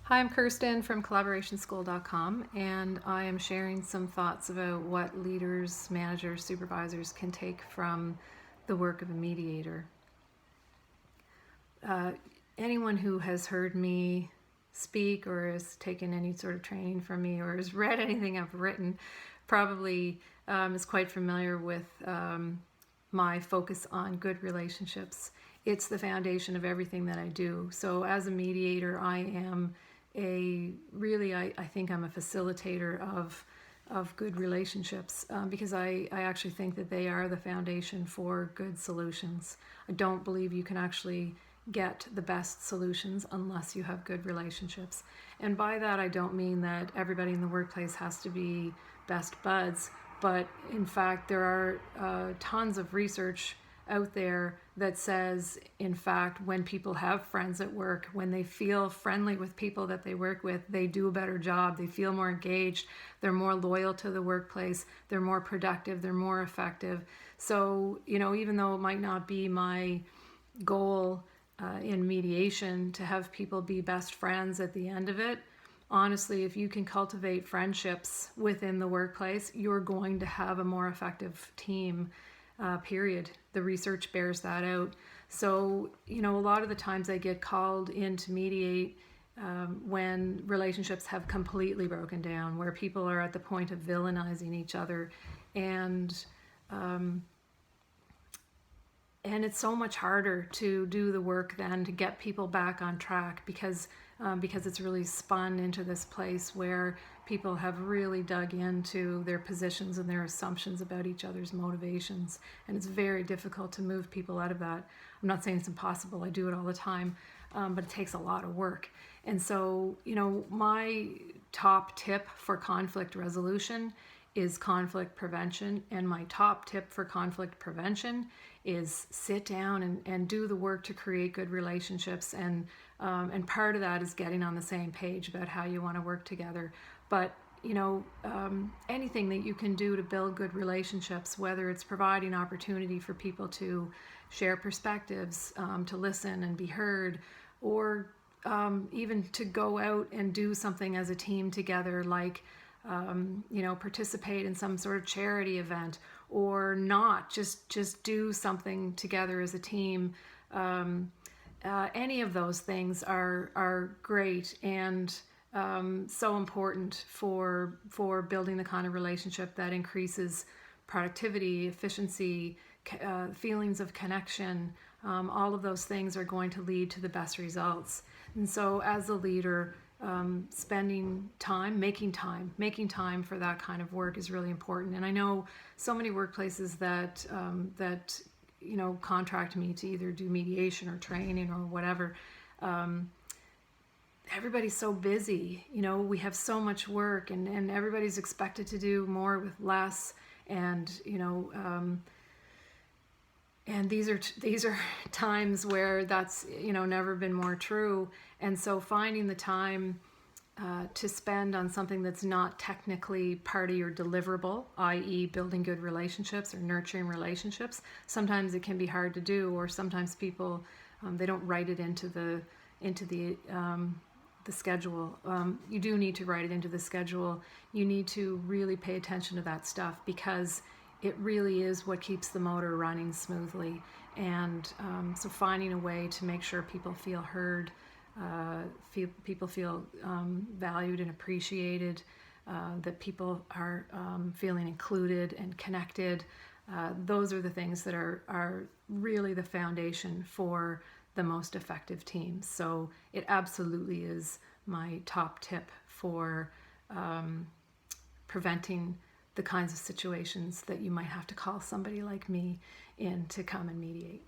Hi, I'm Kirsten from collaborationschool.com, and I am sharing some thoughts about what leaders, managers, supervisors can take from the work of a mediator. Anyone who has heard me speak or has taken any sort of training from me or has read anything I've written probably is quite familiar with my focus on good relationships. It's the foundation of everything that I do. So as a mediator, I am I think I'm a facilitator of good relationships because I actually think that they are the foundation for good solutions. I don't believe you can actually get the best solutions unless you have good relationships. And by that, I don't mean that everybody in the workplace has to be best buds, but in fact, there are tons of research out there that says, in fact, when people have friends at work, when they feel friendly with people that they work with, they do a better job, they feel more engaged, they're more loyal to the workplace, they're more productive, they're more effective. So, even though it might not be my goal in mediation to have people be best friends at the end of it, honestly, if you can cultivate friendships within the workplace, you're going to have a more effective team. Period. The research bears that out. So, a lot of the times I get called in to mediate when relationships have completely broken down, where people are at the point of villainizing each other, and it's so much harder to do the work than to get people back on track because it's really spun into this place where people have really dug into their positions and their assumptions about each other's motivations, and it's very difficult to move people out of that. I'm not saying it's impossible, I do it all the time, but it takes a lot of work. And so, my top tip for conflict resolution is conflict prevention, and my top tip for conflict prevention is sit down and do the work to create good relationships, and part of that is getting on the same page about how you want to work together. But anything that you can do to build good relationships, whether it's providing opportunity for people to share perspectives, to listen and be heard, or even to go out and do something as a team together, like participate in some sort of charity event, or not just do something together as a team. Any of those things are great and so important for building the kind of relationship that increases productivity, efficiency, feelings of connection. All of those things are going to lead to the best results. And so as a leader, spending time, making time for that kind of work is really important. And I know so many workplaces that contract me to either do mediation or training or whatever. Everybody's so busy, we have so much work, and everybody's expected to do more with less, and and these are times where that's never been more true. And so finding the time to spend on something that's not technically part of your deliverable, i.e. building good relationships or nurturing relationships, sometimes it can be hard to do, or sometimes people they don't write it into the schedule. You do need to write it into the schedule. You need to really pay attention to that stuff, because it really is what keeps the motor running smoothly. And so finding a way to make sure people feel heard, people feel valued and appreciated, that people are feeling included and connected, those are the things that are really the foundation for the most effective teams. So it absolutely is my top tip for preventing the kinds of situations that you might have to call somebody like me in to come and mediate.